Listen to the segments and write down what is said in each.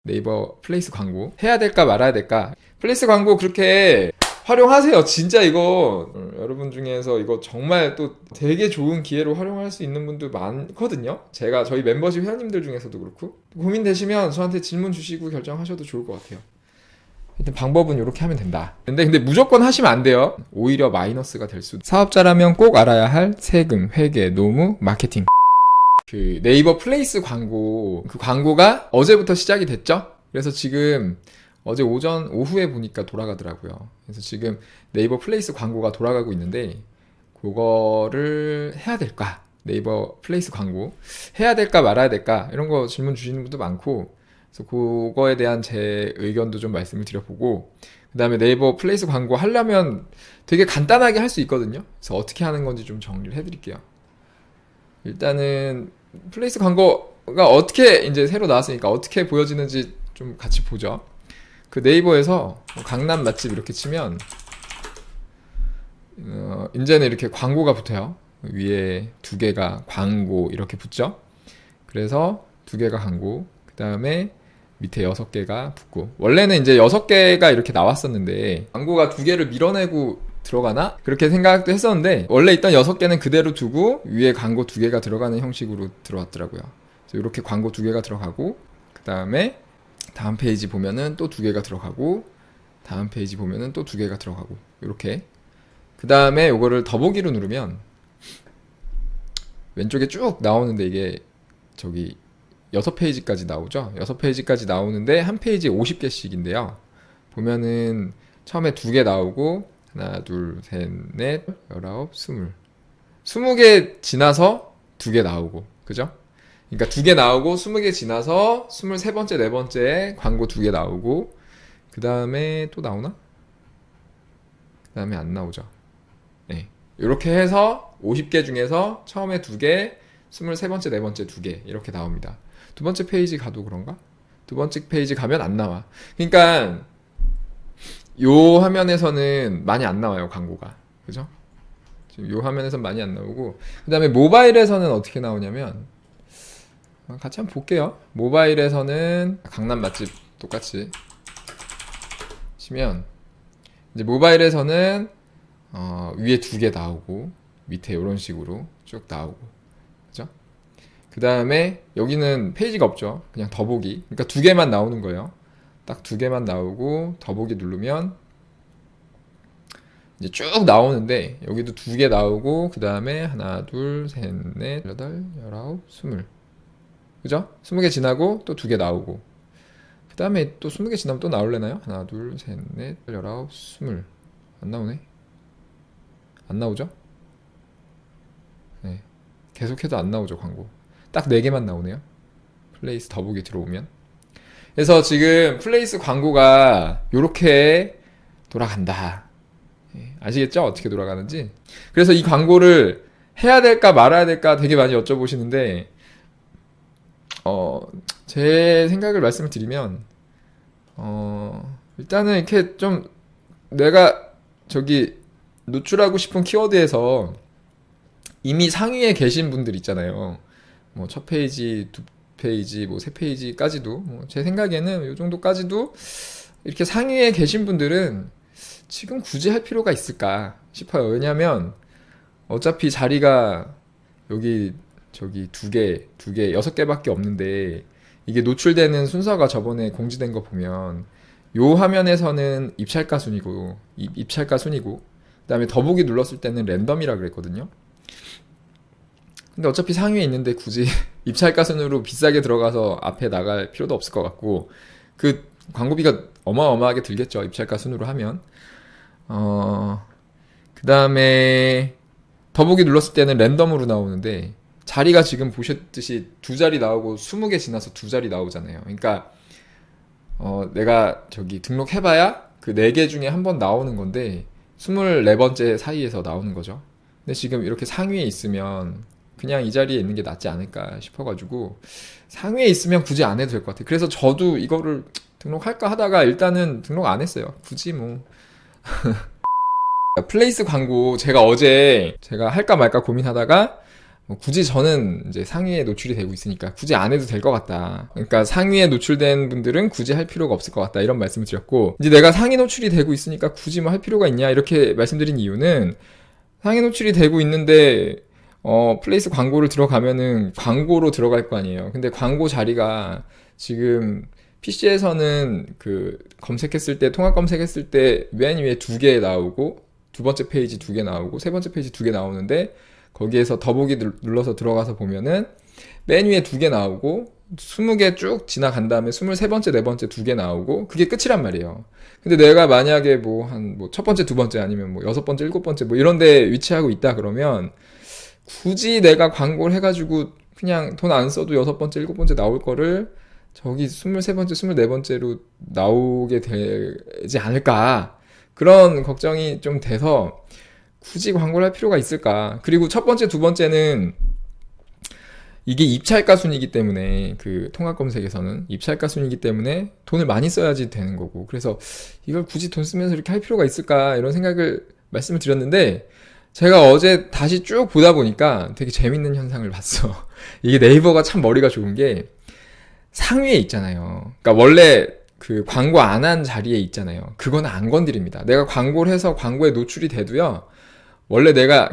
네이버 플레이스 광고 해야 될까 말아야 될까? 플레이스 광고 그렇게 활용하세요. 진짜 이거 여러분 중에서 이거 정말 또 되게 좋은 기회로 활용할 수 있는 분들 많거든요. 제가 저희 멤버십 회원님들 중에서도 그렇고 고민되시면 저한테 질문 주시고 결정하셔도 좋을 것 같아요. 일단 방법은 이렇게 하면 된다. 근데 무조건 하시면 안 돼요. 오히려 마이너스가 될 수도. 사업자라면 꼭 알아야 할 세금, 회계, 노무, 마케팅. 그 네이버 플레이스 광고, 그 광고가 어제부터 시작이 됐죠? 그래서 지금 어제 오후에 보니까 돌아가더라고요. 그래서 지금 네이버 플레이스 광고가 돌아가고 있는데 그거를 해야 될까? 네이버 플레이스 광고 해야 될까 말아야 될까? 이런 거 질문 주시는 분도 많고, 그래서 그거에 대한 제 의견도 좀 말씀을 드려보고, 그 다음에 네이버 플레이스 광고 하려면 되게 간단하게 할 수 있거든요. 그래서 어떻게 하는 건지 좀 정리를 해드릴게요. 일단은 플레이스 광고가 어떻게 이제 새로 나왔으니까 어떻게 보여지는지 좀 같이 보죠. 그 네이버에서 강남 맛집 이렇게 치면 이제는 이렇게 광고가 붙어요. 위에 두 개가 광고 이렇게 붙죠. 그래서 두 개가 광고, 그 다음에 밑에 6개가 붙고, 원래는 이제 6개가 이렇게 나왔었는데 광고가 두 개를 밀어내고 들어가나? 그렇게 생각도 했었는데 원래 있던 6개는 그대로 두고 위에 광고 2개가 들어가는 형식으로 들어왔더라고요. 그래서 이렇게 광고 2개가 들어가고, 그 다음에 다음 페이지 보면은 또 2개가 들어가고, 다음 페이지 보면은 또 2개가 들어가고, 이렇게. 그 다음에 이거를 더보기로 누르면 왼쪽에 쭉 나오는데 이게 저기 6페이지까지 나오죠. 6페이지까지 나오는데 한 페이지에 50개씩인데요. 보면은 처음에 2개 나오고, 하나, 둘, 셋, 넷, 19, 20. 20개 지나서 2개 나오고, 그죠? 그러니까 2개 나오고 20개 지나서 23번째, 4번째 광고 2개 나오고, 그 다음에 또 나오나? 그 다음에 안 나오죠. 네. 이렇게 해서 50개 중에서 처음에 2개, 23번째, 4번째 2개 이렇게 나옵니다. 두 번째 페이지 가도 그런가? 두 번째 페이지 가면 안 나와. 그러니까 요 화면에서는 많이 안 나와요, 광고가. 그죠? 지금 요 화면에서는 많이 안 나오고, 그 다음에 모바일에서는 어떻게 나오냐면, 같이 한번 볼게요. 모바일에서는 강남 맛집 똑같이 치면, 이제 모바일에서는 위에 2개 나오고 밑에 이런 식으로 쭉 나오고, 그죠? 그 다음에 여기는 페이지가 없죠. 그냥 더보기. 그러니까 2개만 나오는 거예요. 딱 2개만 나오고 더보기 누르면 이제 쭉 나오는데, 여기도 2개 나오고, 그 다음에 하나, 둘, 셋, 넷, 여덟, 19, 20. 그죠? 20개 지나고 또 2개 나오고, 그 다음에 또 20개 지나면 또 나올래나요? 하나, 둘, 셋, 넷, 19, 20. 안 나오네. 안 나오죠? 네. 계속해도 안 나오죠, 광고. 딱 4개만 나오네요. 플레이스 더보기 들어오면. 그래서 지금 플레이스 광고가 요렇게 돌아간다. 아시겠죠? 어떻게 돌아가는지. 그래서 이 광고를 해야 될까 말아야 될까 되게 많이 여쭤보시는데, 제 생각을 말씀을 드리면, 일단은 이렇게 좀 내가 저기 노출하고 싶은 키워드에서 이미 상위에 계신 분들 있잖아요. 뭐 첫 페이지, 두 페이지, 뭐 세 페이지까지도, 뭐 제 생각에는 이 정도까지도 이렇게 상위에 계신 분들은 지금 굳이 할 필요가 있을까 싶어요. 왜냐면 어차피 자리가 여기 저기 2개, 6개밖에 없는데, 이게 노출되는 순서가 저번에 공지된 거 보면 요 화면에서는 입찰가 순이고, 입찰가 순이고, 그다음에 더보기 눌렀을 때는 랜덤이라 그랬거든요. 근데 어차피 상위에 있는데 굳이 입찰가 순으로 비싸게 들어가서 앞에 나갈 필요도 없을 것 같고, 그 광고비가 어마어마하게 들겠죠, 입찰가 순으로 하면. 그 다음에 더보기 눌렀을 때는 랜덤으로 나오는데, 자리가 지금 보셨듯이 2자리 나오고 20개 지나서 2자리 나오잖아요. 그러니까 내가 저기 등록해봐야 그 4개 중에 한 번 나오는 건데 24번째 사이에서 나오는 거죠. 근데 지금 이렇게 상위에 있으면 그냥 이 자리에 있는 게 낫지 않을까 싶어가지고, 상위에 있으면 굳이 안 해도 될 것 같아요. 그래서 저도 이거를 등록할까 하다가 일단은 등록 안 했어요. 굳이 뭐. 플레이스 광고 제가 어제 할까 말까 고민하다가 굳이 저는 이제 상위에 노출이 되고 있으니까 굳이 안 해도 될 것 같다. 그러니까 상위에 노출된 분들은 굳이 할 필요가 없을 것 같다. 이런 말씀을 드렸고, 이제 내가 상위 노출이 되고 있으니까 굳이 뭐 할 필요가 있냐 이렇게 말씀드린 이유는, 상위 노출이 되고 있는데 플레이스 광고를 들어가면은 광고로 들어갈 거 아니에요. 근데 광고 자리가 지금 PC에서는 그 검색했을 때, 통합 검색했을 때 맨 위에 2개 나오고, 두 번째 페이지 2개 나오고, 세 번째 페이지 2개 나오는데, 거기에서 더보기 눌러서 들어가서 보면은 맨 위에 2개 나오고 20개 쭉 지나간 다음에 23번째, 네 번째 2개 나오고, 그게 끝이란 말이에요. 근데 내가 만약에 첫 번째, 두 번째 아니면 여섯 번째, 일곱 번째 이런 데 위치하고 있다 그러면, 굳이 내가 광고를 해가지고 그냥 돈 안 써도 여섯 번째, 일곱 번째 나올 거를 저기 23번째, 24번째로 나오게 되지 않을까, 그런 걱정이 좀 돼서 굳이 광고를 할 필요가 있을까. 그리고 첫 번째, 두 번째는 이게 입찰가 순이기 때문에, 그 통합 검색에서는 입찰가 순이기 때문에 돈을 많이 써야지 되는 거고, 그래서 이걸 굳이 돈 쓰면서 이렇게 할 필요가 있을까, 이런 생각을 말씀을 드렸는데, 제가 어제 다시 쭉 보다 보니까 되게 재밌는 현상을 봤어. 이게 네이버가 참 머리가 좋은 게, 상위에 있잖아요. 그러니까 원래 그 광고 안 한 자리에 있잖아요. 그거는 안 건드립니다. 내가 광고를 해서 광고에 노출이 돼도요, 원래 내가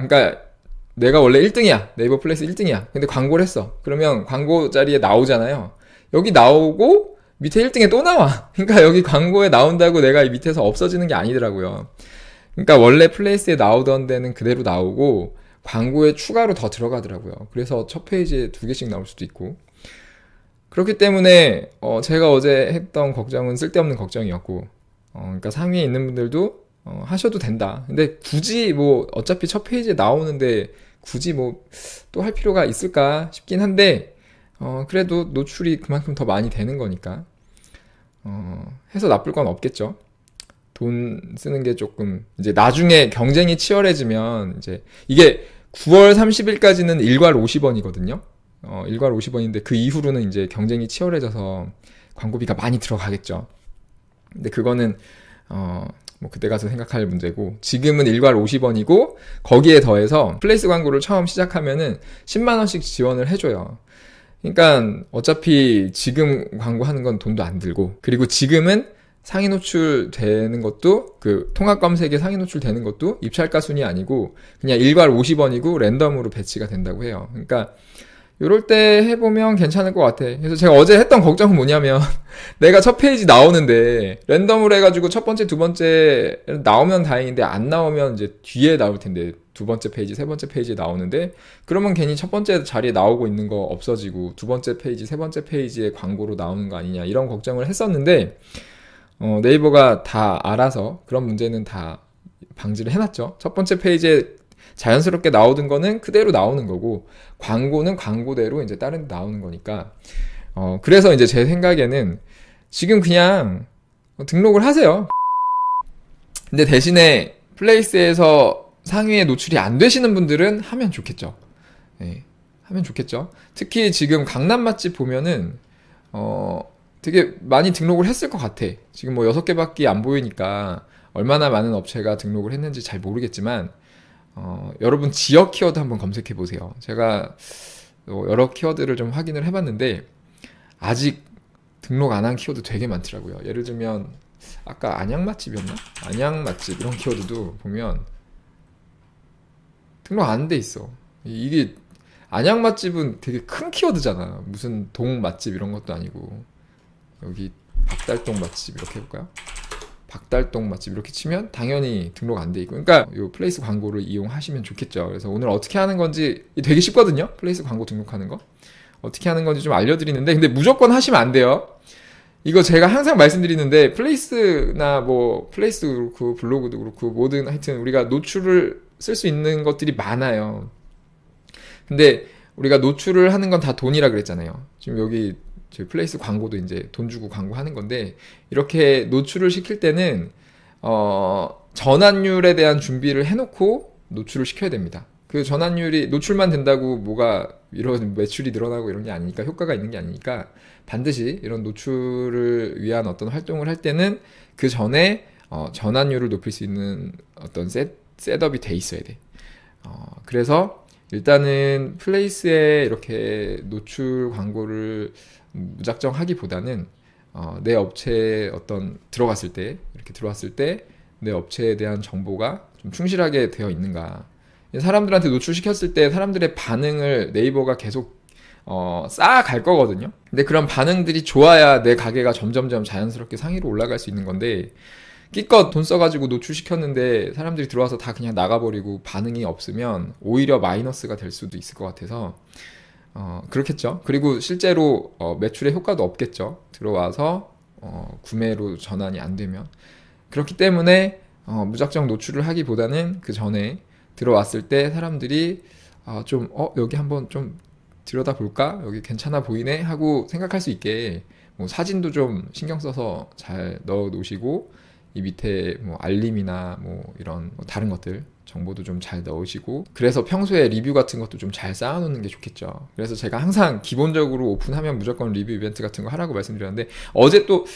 원래 1등이야. 네이버 플레이스 1등이야. 근데 광고를 했어. 그러면 광고 자리에 나오잖아요. 여기 나오고 밑에 1등에 또 나와. 그러니까 여기 광고에 나온다고 내가 이 밑에서 없어지는 게 아니더라고요. 그러니까 원래 플레이스에 나오던 데는 그대로 나오고, 광고에 추가로 더 들어가더라고요. 그래서 첫 페이지에 2개씩 나올 수도 있고. 그렇기 때문에 제가 어제 했던 걱정은 쓸데없는 걱정이었고, 그러니까 상위에 있는 분들도 하셔도 된다. 근데 굳이 어차피 첫 페이지에 나오는데 굳이 또 할 필요가 있을까 싶긴 한데, 그래도 노출이 그만큼 더 많이 되는 거니까 해서 나쁠 건 없겠죠. 돈 쓰는 게 조금, 이제 나중에 경쟁이 치열해지면, 이제 이게 9월 30일까지는 일괄 50원이거든요. 일괄 50원인데 그 이후로는 이제 경쟁이 치열해져서 광고비가 많이 들어가겠죠. 근데 그거는 그때 가서 생각할 문제고, 지금은 일괄 50원이고 거기에 더해서 플레이스 광고를 처음 시작하면은 10만원씩 지원을 해줘요. 그러니까 어차피 지금 광고하는 건 돈도 안 들고, 그리고 지금은 상위 노출 되는 것도, 그 통합 검색에 상위 노출 되는 것도 입찰가 순이 아니고 그냥 일괄 50원이고 랜덤으로 배치가 된다고 해요. 그러니까 요럴 때 해보면 괜찮을 것 같아. 그래서 제가 어제 했던 걱정은 뭐냐면, 내가 첫 페이지 나오는데 랜덤으로 해가지고 첫 번째, 두 번째 나오면 다행인데, 안 나오면 이제 뒤에 나올 텐데, 두 번째 페이지, 세 번째 페이지에 나오는데, 그러면 괜히 첫 번째 자리에 나오고 있는 거 없어지고 두 번째 페이지, 세 번째 페이지에 광고로 나오는 거 아니냐, 이런 걱정을 했었는데, 네이버가 다 알아서 그런 문제는 다 방지를 해놨죠. 첫 번째 페이지에 자연스럽게 나오던 거는 그대로 나오는 거고, 광고는 광고대로 이제 다른 데 나오는 거니까. 그래서 이제 제 생각에는 지금 그냥 등록을 하세요. 근데 대신에 플레이스에서 상위에 노출이 안 되시는 분들은 하면 좋겠죠. 네, 하면 좋겠죠. 특히 지금 강남 맛집 보면은 되게 많이 등록을 했을 것 같아. 지금 6개밖에 안 보이니까 얼마나 많은 업체가 등록을 했는지 잘 모르겠지만, 여러분 지역 키워드 한번 검색해 보세요. 제가 여러 키워드를 좀 확인을 해봤는데 아직 등록 안 한 키워드 되게 많더라고요. 예를 들면 아까 안양 맛집이었나? 안양 맛집 이런 키워드도 보면 등록 안 돼 있어. 이게 안양 맛집은 되게 큰 키워드잖아. 무슨 동 맛집 이런 것도 아니고. 여기 박달동 맛집 이렇게 해볼까요? 박달동 맛집 이렇게 치면 당연히 등록 안 돼 있고, 그러니까 요 플레이스 광고를 이용하시면 좋겠죠. 그래서 오늘 어떻게 하는 건지 되게 쉽거든요. 플레이스 광고 등록하는 거 어떻게 하는 건지 좀 알려드리는데, 근데 무조건 하시면 안 돼요. 이거 제가 항상 말씀드리는데, 플레이스나 플레이스 그렇고 블로그도 그렇고 뭐든 하여튼 우리가 노출을 쓸 수 있는 것들이 많아요. 근데 우리가 노출을 하는 건 다 돈이라 그랬잖아요. 지금 여기 저희 플레이스 광고도 이제 돈 주고 광고하는 건데, 이렇게 노출을 시킬 때는 전환율에 대한 준비를 해놓고 노출을 시켜야 됩니다. 그 전환율이, 노출만 된다고 뭐가 이런 매출이 늘어나고 이런 게 아니니까, 효과가 있는 게 아니니까, 반드시 이런 노출을 위한 어떤 활동을 할 때는 그 전에 전환율을 높일 수 있는 어떤 셋업이 돼 있어야 돼. 그래서 일단은 플레이스에 이렇게 노출 광고를 무작정 하기보다는 내 업체에 들어갔을 때, 이렇게 들어왔을 때 내 업체에 대한 정보가 좀 충실하게 되어 있는가. 사람들한테 노출시켰을 때 사람들의 반응을 네이버가 계속 쌓아갈 거거든요. 근데 그런 반응들이 좋아야 내 가게가 점점점 자연스럽게 상위로 올라갈 수 있는 건데, 끼껏 돈 써가지고 노출시켰는데 사람들이 들어와서 다 그냥 나가버리고 반응이 없으면 오히려 마이너스가 될 수도 있을 것 같아서 그렇겠죠. 그리고 실제로 매출에 효과도 없겠죠. 들어와서 구매로 전환이 안 되면. 그렇기 때문에 무작정 노출을 하기보다는 그 전에 들어왔을 때 사람들이 좀 여기 한번 좀 들여다볼까? 여기 괜찮아 보이네? 하고 생각할 수 있게 뭐 사진도 좀 신경 써서 잘 넣어 놓으시고, 이 밑에 뭐 알림이나 뭐 이런 뭐 다른 것들 정보도 좀 잘 넣으시고, 그래서 평소에 리뷰 같은 것도 좀 잘 쌓아놓는 게 좋겠죠. 그래서 제가 항상 기본적으로 오픈하면 무조건 리뷰 이벤트 같은 거 하라고 말씀드렸는데, 어제 또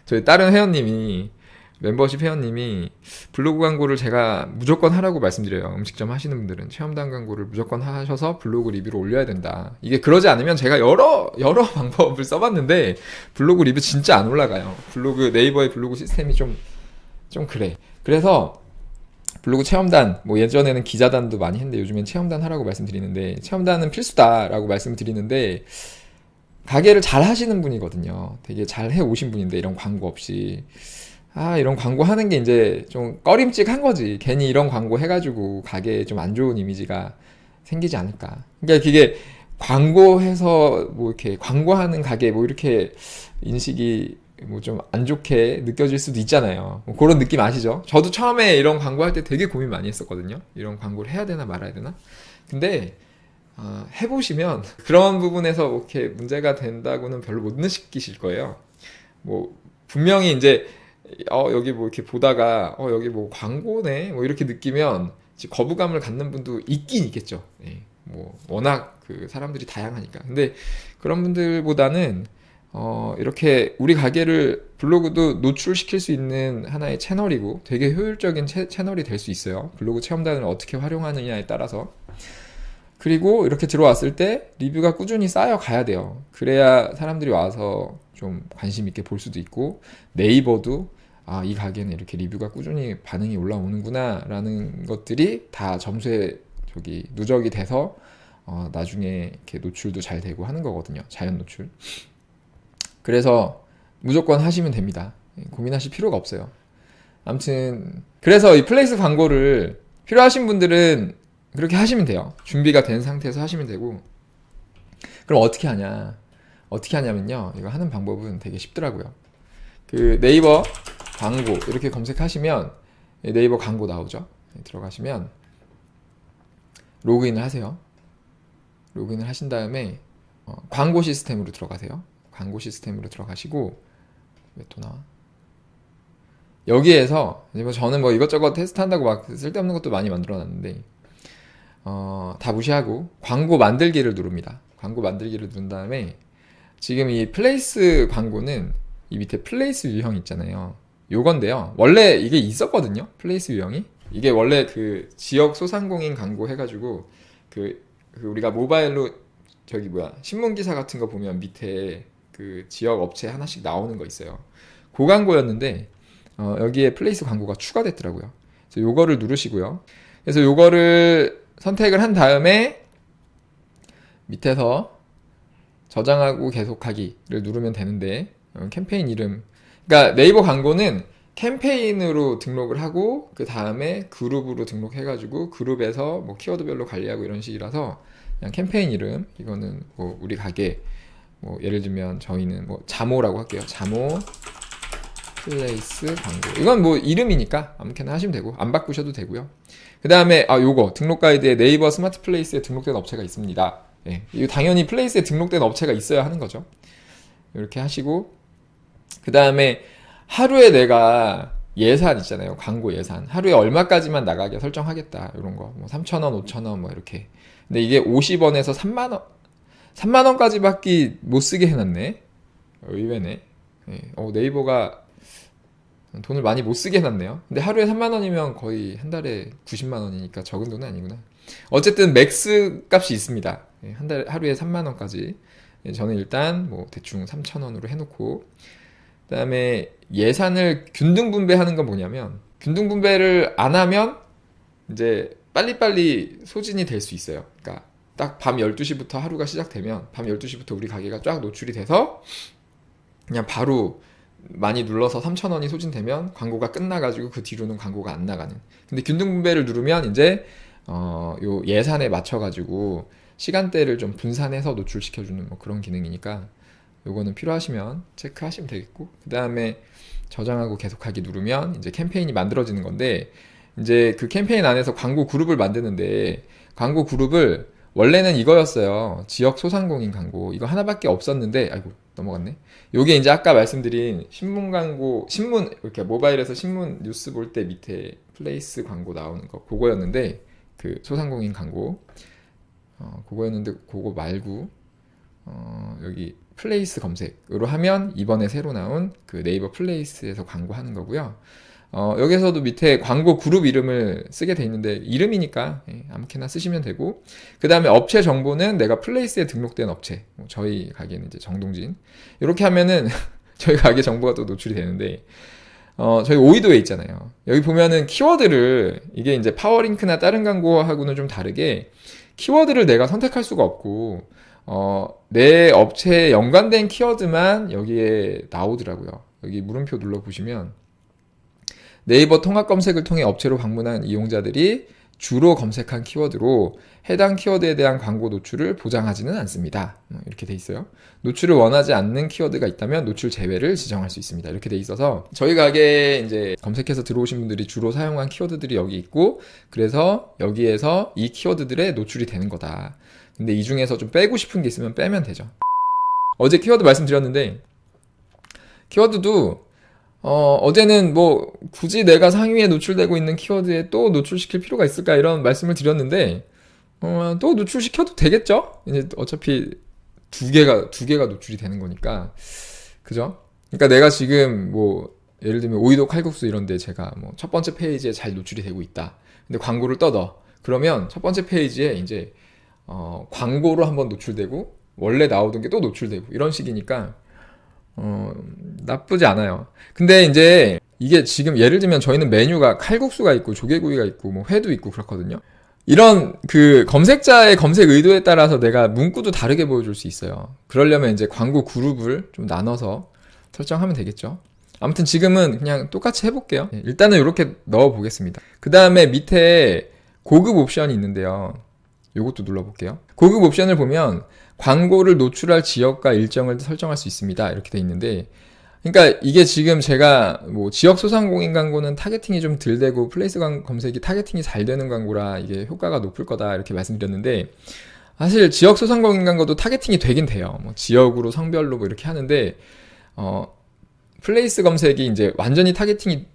저희 다른 회원님이, 멤버십 회원님이 블로그 광고를 제가 무조건 하라고 말씀드려요. 음식점 하시는 분들은 체험단 광고를 무조건 하셔서 블로그 리뷰를 올려야 된다. 이게 그러지 않으면 제가 여러 방법을 써봤는데 블로그 리뷰 진짜 안 올라가요. 네이버의 블로그 시스템이 좀 그래. 그래서 블로그 체험단, 뭐 예전에는 기자단도 많이 했는데 요즘엔 체험단 하라고 말씀드리는데, 체험단은 필수다라고 말씀드리는데, 가게를 잘 하시는 분이거든요. 되게 잘 해 오신 분인데, 이런 광고 없이. 이런 광고 하는 게 이제 좀 꺼림칙한 거지. 괜히 이런 광고 해가지고 가게에 좀 안 좋은 이미지가 생기지 않을까. 그러니까 그게 광고해서 뭐 이렇게 광고하는 가게 뭐 이렇게 인식이 뭐 좀 안 좋게 느껴질 수도 있잖아요. 뭐 그런 느낌 아시죠? 저도 처음에 이런 광고 할 때 되게 고민 많이 했었거든요. 이런 광고를 해야 되나 말아야 되나? 근데 해보시면 그런 부분에서 이렇게 문제가 된다고는 별로 못 느끼실 거예요. 뭐 분명히 이제 여기 뭐 이렇게 보다가 여기 뭐 광고네 뭐 이렇게 느끼면 거부감을 갖는 분도 있긴 있겠죠. 예, 뭐 워낙 그 사람들이 다양하니까. 근데 그런 분들보다는 이렇게 우리 가게를 블로그도 노출시킬 수 있는 하나의 채널이고 되게 효율적인 채널이 될 수 있어요. 블로그 체험단을 어떻게 활용하느냐에 따라서. 그리고 이렇게 들어왔을 때 리뷰가 꾸준히 쌓여 가야 돼요. 그래야 사람들이 와서 좀 관심 있게 볼 수도 있고, 네이버도 이 가게는 이렇게 리뷰가 꾸준히 반응이 올라오는구나 라는 것들이 다 점수에 누적이 돼서 나중에 이렇게 노출도 잘 되고 하는 거거든요. 자연 노출. 그래서 무조건 하시면 됩니다. 고민하실 필요가 없어요. 아무튼 그래서 이 플레이스 광고를 필요하신 분들은 그렇게 하시면 돼요. 준비가 된 상태에서 하시면 되고. 그럼 어떻게 하냐면요, 이거 하는 방법은 되게 쉽더라고요. 그 네이버 광고 이렇게 검색하시면 네이버 광고 나오죠. 들어가시면 로그인을 하세요. 로그인을 하신 다음에 광고 시스템으로 들어가세요. 광고 시스템으로 들어가시고, 왜 또 나와? 여기에서 저는 뭐 이것저것 테스트한다고 막 쓸데없는 것도 많이 만들어놨는데 다 무시하고 광고 만들기를 누릅니다. 광고 만들기를 누른 다음에 지금 이 플레이스 광고는 이 밑에 플레이스 유형 있잖아요. 요건데요. 원래 이게 있었거든요. 플레이스 유형이. 이게 원래 그 지역 소상공인 광고 해가지고 그 우리가 모바일로 신문 기사 같은 거 보면 밑에 그 지역 업체 하나씩 나오는 거 있어요. 그 광고였는데 여기에 플레이스 광고가 추가됐더라고요. 그래서 요거를 누르시고요. 그래서 요거를 선택을 한 다음에 밑에서 저장하고 계속하기를 누르면 되는데, 캠페인 이름, 그러니까 네이버 광고는 캠페인으로 등록을 하고 그 다음에 그룹으로 등록해가지고 그룹에서 뭐 키워드별로 관리하고 이런 식이라서 그냥 캠페인 이름, 이거는 뭐 우리 가게, 뭐 예를 들면 저희는 뭐 자모라고 할게요. 자모 플레이스 광고. 이건 뭐 이름이니까 아무렇게나 하시면 되고 안 바꾸셔도 되고요. 그 다음에 요거 등록 가이드에 네이버 스마트 플레이스에 등록된 업체가 있습니다. 예, 이거 당연히 플레이스에 등록된 업체가 있어야 하는 거죠. 이렇게 하시고, 그 다음에 하루에 내가 예산 있잖아요. 광고 예산. 하루에 얼마까지만 나가게 설정하겠다. 이런 거. 뭐 3,000원, 5,000원 뭐 이렇게. 근데 이게 50원에서 3만원, 3만원까지밖에 못 쓰게 해놨네. 의외네. 예, 네이버가 돈을 많이 못 쓰게 해놨네요. 근데 하루에 3만 원이면 거의 한 달에 90만 원이니까 적은 돈은 아니구나. 어쨌든 맥스 값이 있습니다. 한 달 하루에 3만 원까지. 저는 일단 뭐 대충 3천 원으로 해놓고, 그다음에 예산을 균등 분배하는 건 뭐냐면, 균등 분배를 안 하면 이제 빨리빨리 소진이 될 수 있어요. 그러니까 딱 밤 12시부터 하루가 시작되면 밤 12시부터 우리 가게가 쫙 노출이 돼서 그냥 바로 많이 눌러서 3,000원이 소진되면 광고가 끝나가지고 그 뒤로는 광고가 안 나가는. 근데 균등 분배를 누르면 이제 요 예산에 맞춰가지고 시간대를 좀 분산해서 노출시켜주는 뭐 그런 기능이니까 요거는 필요하시면 체크하시면 되겠고, 그 다음에 저장하고 계속하기 누르면 이제 캠페인이 만들어지는 건데, 이제 그 캠페인 안에서 광고 그룹을 만드는데, 광고 그룹을 원래는 이거였어요. 지역 소상공인 광고. 이거 하나밖에 없었는데, 아이고, 넘어갔네. 요게 이제 아까 말씀드린 신문 광고, 신문, 이렇게 모바일에서 신문 뉴스 볼 때 밑에 플레이스 광고 나오는 거, 그거였는데, 그 소상공인 광고. 그거였는데, 그거 말고, 여기 플레이스 검색으로 하면 이번에 새로 나온 그 네이버 플레이스에서 광고하는 거고요. 여기서도 밑에 광고 그룹 이름을 쓰게 돼 있는데, 이름이니까 아무렇게나 쓰시면 되고, 그 다음에 업체 정보는 내가 플레이스에 등록된 업체, 저희 가게는 이제 정동진, 이렇게 하면은 저희 가게 정보가 또 노출이 되는데, 저희 오이도에 있잖아요. 여기 보면은 키워드를, 이게 이제 파워링크나 다른 광고하고는 좀 다르게 키워드를 내가 선택할 수가 없고, 내 업체에 연관된 키워드만 여기에 나오더라고요. 여기 물음표 눌러보시면 네이버 통합 검색을 통해 업체로 방문한 이용자들이 주로 검색한 키워드로 해당 키워드에 대한 광고 노출을 보장하지는 않습니다. 이렇게 돼 있어요. 노출을 원하지 않는 키워드가 있다면 노출 제외를 지정할 수 있습니다. 이렇게 돼 있어서 저희 가게에 이제 검색해서 들어오신 분들이 주로 사용한 키워드들이 여기 있고, 그래서 여기에서 이 키워드들의 노출이 되는 거다. 근데 이 중에서 좀 빼고 싶은 게 있으면 빼면 되죠. 어제 키워드 말씀드렸는데, 키워드도 어제는 뭐 굳이 내가 상위에 노출되고 있는 키워드에 또 노출시킬 필요가 있을까 이런 말씀을 드렸는데, 또 노출시켜도 되겠죠? 이제 어차피 두 개가 노출이 되는 거니까. 그죠? 그러니까 내가 지금 뭐 예를 들면 오이도 칼국수 이런데 제가 뭐 첫 번째 페이지에 잘 노출이 되고 있다. 근데 광고를 떠넣어. 그러면 첫 번째 페이지에 이제 광고로 한번 노출되고 원래 나오던 게 또 노출되고 이런 식이니까 나쁘지 않아요. 근데 이제 이게 지금 예를 들면 저희는 메뉴가 칼국수가 있고 조개구이가 있고 뭐 회도 있고 그렇거든요. 이런 그 검색자의 검색 의도에 따라서 내가 문구도 다르게 보여줄 수 있어요. 그러려면 이제 광고 그룹을 좀 나눠서 설정하면 되겠죠. 아무튼 지금은 그냥 똑같이 해볼게요. 일단은 이렇게 넣어 보겠습니다. 그 다음에 밑에 고급 옵션이 있는데요. 요것도 눌러볼게요. 고급 옵션을 보면 광고를 노출할 지역과 일정을 설정할 수 있습니다. 이렇게 돼 있는데, 그러니까 이게 지금 제가 뭐 지역 소상공인 광고는 타겟팅이 좀 덜 되고 플레이스 검색이 타겟팅이 잘 되는 광고라 이게 효과가 높을 거다 이렇게 말씀드렸는데, 사실 지역 소상공인 광고도 타겟팅이 되긴 돼요. 뭐 지역으로 성별로 뭐 이렇게 하는데, 플레이스 검색이 이제 완전히 타겟팅이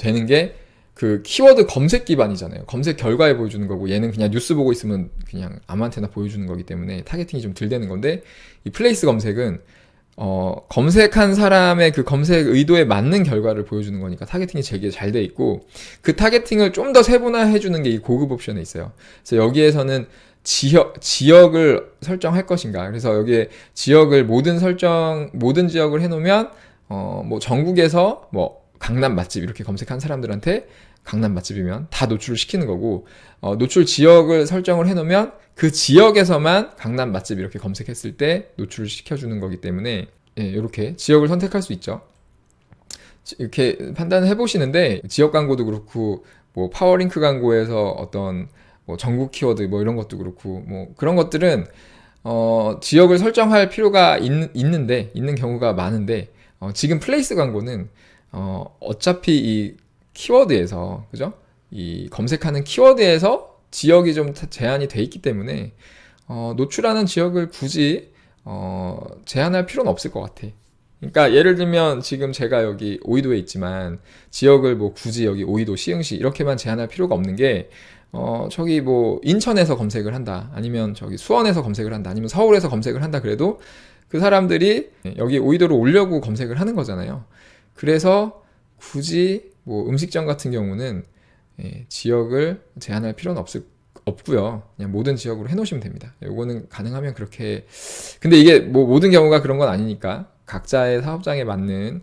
되는 게 그 키워드 검색 기반이잖아요. 검색 결과에 보여주는 거고, 얘는 그냥 뉴스 보고 있으면 그냥 아무한테나 보여주는 거기 때문에 타겟팅이 좀 덜 되는 건데, 이 플레이스 검색은 검색한 사람의 그 검색 의도에 맞는 결과를 보여주는 거니까 타겟팅이 되게 잘 돼 있고, 그 타겟팅을 좀 더 세분화해 주는 게 이 고급 옵션에 있어요. 그래서 여기에서는 지역을 설정할 것인가. 그래서 여기에 지역을 모든 지역을 해놓으면 뭐 전국에서 뭐 강남 맛집 이렇게 검색한 사람들한테 강남 맛집이면 다 노출을 시키는 거고, 노출 지역을 설정을 해놓으면 그 지역에서만 강남 맛집 이렇게 검색했을 때 노출을 시켜주는 거기 때문에, 예, 이렇게 지역을 선택할 수 있죠. 이렇게 판단을 해보시는데, 지역 광고도 그렇고 뭐 파워링크 광고에서 어떤 뭐 전국 키워드 뭐 이런 것도 그렇고 뭐 그런 것들은 지역을 설정할 필요가 있는 경우가 많은데, 지금 플레이스 광고는 어차피 이 키워드에서, 그죠? 이 검색하는 키워드에서 지역이 좀 제한이 돼 있기 때문에 노출하는 지역을 굳이 제한할 필요는 없을 것 같아. 그러니까 예를 들면 지금 제가 여기 오이도에 있지만 지역을 뭐 굳이 여기 오이도, 시흥시 이렇게만 제한할 필요가 없는 게, 저기 뭐 인천에서 검색을 한다, 아니면 저기 수원에서 검색을 한다, 아니면 서울에서 검색을 한다 그래도 그 사람들이 여기 오이도로 오려고 검색을 하는 거잖아요. 그래서 굳이 뭐 음식점 같은 경우는 지역을 제한할 필요는 없고요. 그냥 모든 지역으로 해놓으시면 됩니다. 요거는 가능하면 그렇게. 근데 이게 뭐 모든 경우가 그런 건 아니니까 각자의 사업장에 맞는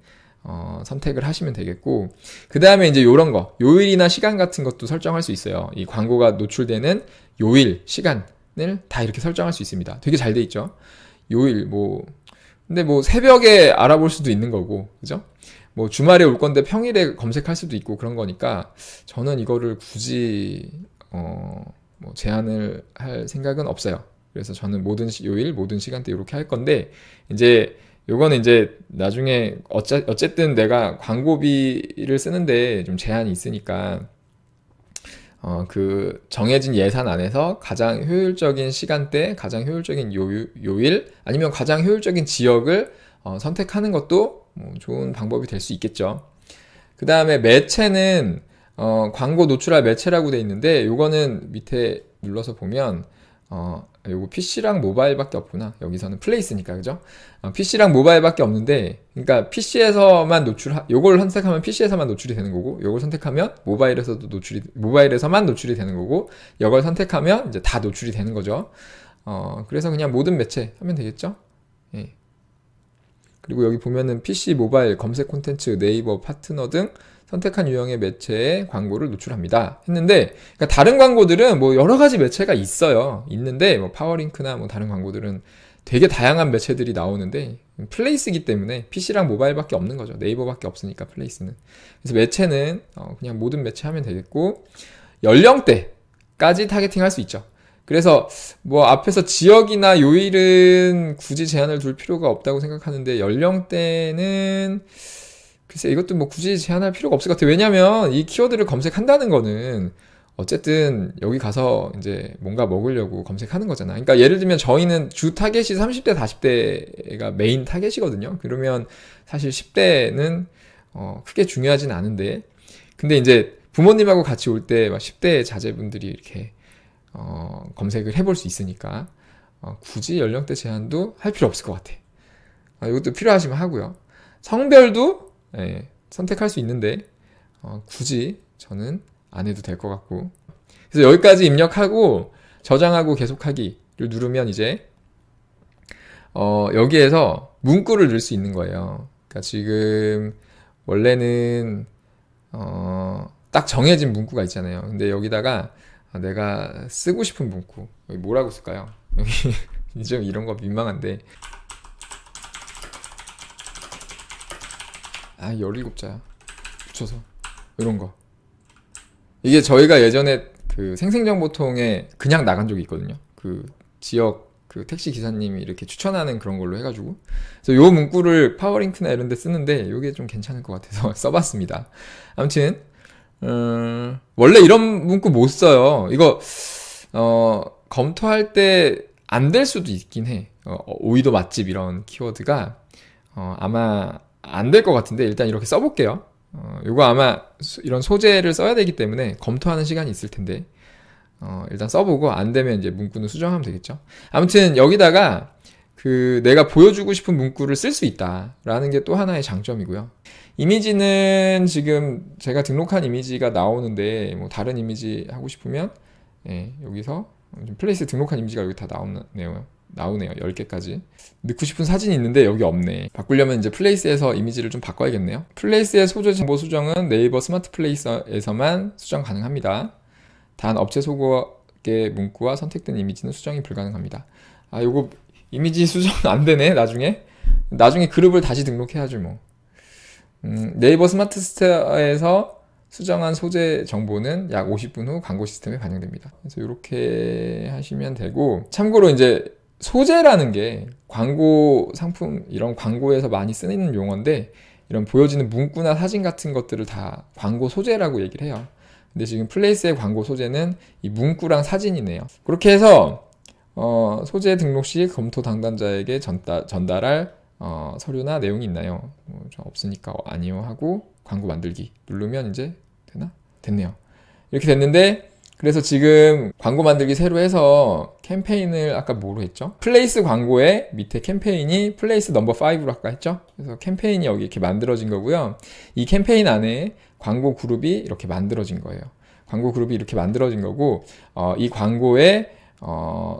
선택을 하시면 되겠고, 그 다음에 이제 요런 거, 요일이나 시간 같은 것도 설정할 수 있어요. 이 광고가 노출되는 요일, 시간을 다 이렇게 설정할 수 있습니다. 되게 잘 돼 있죠. 요일 근데 뭐 새벽에 알아볼 수도 있는 거고, 그죠? 뭐 주말에 올 건데 평일에 검색할 수도 있고 그런 거니까 저는 이거를 굳이 뭐 제한을 할 생각은 없어요. 그래서 저는 모든 요일, 모든 시간대 이렇게 할 건데, 이제 요거는 이제 나중에 어쨌든 내가 광고비를 쓰는데 좀 제한이 있으니까 그 정해진 예산 안에서 가장 효율적인 시간대, 가장 효율적인 요일, 아니면 가장 효율적인 지역을 선택하는 것도 뭐 좋은 방법이 될 수 있겠죠. 그 다음에 매체는 광고 노출할 매체라고 돼 있는데, 요거는 밑에 눌러서 보면 요거 PC랑 모바일밖에 없구나. 여기서는 플레이스니까, 그죠? PC랑 모바일밖에 없는데, 그러니까 PC에서만 요걸 선택하면 PC에서만 노출이 되는 거고, 요걸 선택하면 모바일에서만 노출이 되는 거고, 이걸 선택하면 이제 다 노출이 되는 거죠. 그래서 그냥 모든 매체 하면 되겠죠? 예. 그리고 여기 보면은 PC, 모바일, 검색 콘텐츠, 네이버, 파트너 등 선택한 유형의 매체에 광고를 노출합니다 했는데, 그러니까 다른 광고들은 뭐 여러 가지 매체가 있는데 뭐 파워링크나 뭐 다른 광고들은 되게 다양한 매체들이 나오는데, 플레이스기 때문에 PC랑 모바일밖에 없는 거죠. 네이버밖에 없으니까 플레이스는. 그래서 매체는 그냥 모든 매체 하면 되겠고, 연령대까지 타겟팅 할 수 있죠. 그래서 뭐 앞에서 지역이나 요일은 굳이 제한을 둘 필요가 없다고 생각하는데, 연령대는 글쎄 이것도 뭐 굳이 제한할 필요가 없을 것 같아요. 왜냐면 이 키워드를 검색한다는 거는 어쨌든 여기 가서 이제 뭔가 먹으려고 검색하는 거잖아. 그러니까 예를 들면 저희는 주 타겟이 30대, 40대가 메인 타겟이거든요. 그러면 사실 10대는 크게 중요하진 않은데, 근데 이제 부모님하고 같이 올 때 막 10대 자제분들이 이렇게 검색을 해볼 수 있으니까 굳이 연령대 제한도 할 필요 없을 것 같아. 이것도 필요하시면 하고요. 성별도 선택할 수 있는데 굳이 저는 안 해도 될 것 같고. 그래서 여기까지 입력하고 저장하고 계속하기를 누르면 이제 여기에서 문구를 넣을 수 있는 거예요. 그러니까 지금 원래는 딱 정해진 문구가 있잖아요. 근데 여기다가 내가 쓰고 싶은 문구, 여기 뭐라고 쓸까요? 여기 좀 이런 거 민망한데, 17자야 붙여서 이런 거. 이게 저희가 예전에 그 생생정보통에 그냥 나간 적이 있거든요. 그 지역 그 택시 기사님이 이렇게 추천하는 그런 걸로 해가지고, 그래서 요 문구를 파워링크나 이런 데 쓰는데 요게 좀 괜찮을 것 같아서 써봤습니다. 아무튼 원래 이런 문구 못 써요. 이거 검토할 때 안 될 수도 있긴 해. 오이도 맛집 이런 키워드가 아마 안 될 것 같은데, 일단 이렇게 써볼게요. 요거 아마 이런 소재를 써야 되기 때문에 검토하는 시간이 있을 텐데, 일단 써보고 안 되면 이제 문구는 수정하면 되겠죠. 아무튼 여기다가 그 내가 보여주고 싶은 문구를 쓸 수 있다라는 게 또 하나의 장점이고요. 이미지는 지금 제가 등록한 이미지가 나오는데, 뭐 다른 이미지 하고 싶으면 여기서 플레이스에 등록한 이미지가 여기 다 나오네요. 10개까지. 넣고 싶은 사진이 있는데 여기 없네. 바꾸려면 이제 플레이스에서 이미지를 좀 바꿔야겠네요. 플레이스의 소재 정보 수정은 네이버 스마트 플레이스에서만 수정 가능합니다. 단 업체 소개 문구와 선택된 이미지는 수정이 불가능합니다. 요거 이미지 수정 안 되네. 나중에 그룹을 다시 등록해야죠 뭐. 네이버 스마트 스토어에서 수정한 소재 정보는 약 50분 후 광고 시스템에 반영됩니다. 그래서 이렇게 하시면 되고, 참고로 이제 소재라는 게 광고 상품 이런 광고에서 많이 쓰이는 용어인데, 이런 보여지는 문구나 사진 같은 것들을 다 광고 소재라고 얘기를 해요. 근데 지금 플레이스의 광고 소재는 이 문구랑 사진이네요. 그렇게 해서 소재 등록 시 검토 담당자에게 전달할 서류나 내용이 있나요? 없으니까 아니요 하고 광고 만들기 누르면 이제 되나? 됐네요. 이렇게 됐는데, 그래서 지금 광고 만들기 새로 해서 캠페인을 아까 뭐로 했죠? 플레이스 광고에 밑에 캠페인이 플레이스 넘버 5로 아까 했죠? 그래서 캠페인이 여기 이렇게 만들어진 거고요. 이 캠페인 안에 광고 그룹이 이렇게 만들어진 거예요. 광고 그룹이 이렇게 만들어진 거고, 이 광고의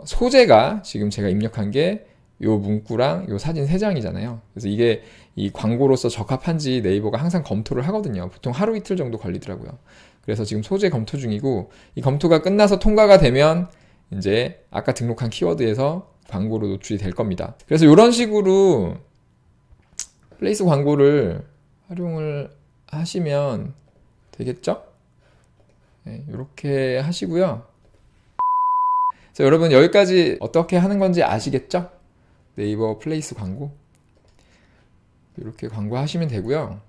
소재가 지금 제가 입력한 게 요 문구랑 요 사진 3장이잖아요. 그래서 이게 이 광고로서 적합한지 네이버가 항상 검토를 하거든요. 보통 하루 이틀 정도 걸리더라고요. 그래서 지금 소재 검토 중이고, 이 검토가 끝나서 통과가 되면 이제 아까 등록한 키워드에서 광고로 노출이 될 겁니다. 그래서 이런 식으로 플레이스 광고를 활용을 하시면 되겠죠? 네, 이렇게 하시고요. 그래서 여러분 여기까지 어떻게 하는 건지 아시겠죠? 네이버 플레이스 광고 이렇게 광고 하시면 되고요.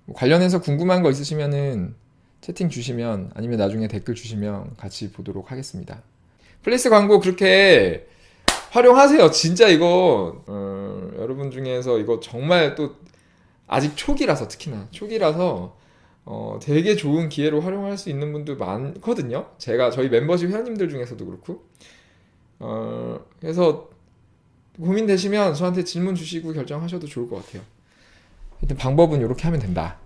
뭐 관련해서 궁금한 거 있으시면은 채팅 주시면, 아니면 나중에 댓글 주시면 같이 보도록 하겠습니다. 플레이스 광고 그렇게 활용하세요. 진짜 이거 여러분 중에서 이거 정말 또 아직 초기라서, 특히나 초기라서 되게 좋은 기회로 활용할 수 있는 분들 많거든요. 저희 멤버십 회원님들 중에서도 그렇고. 그래서 고민되시면 저한테 질문 주시고 결정하셔도 좋을 것 같아요. 일단 방법은 이렇게 하면 된다.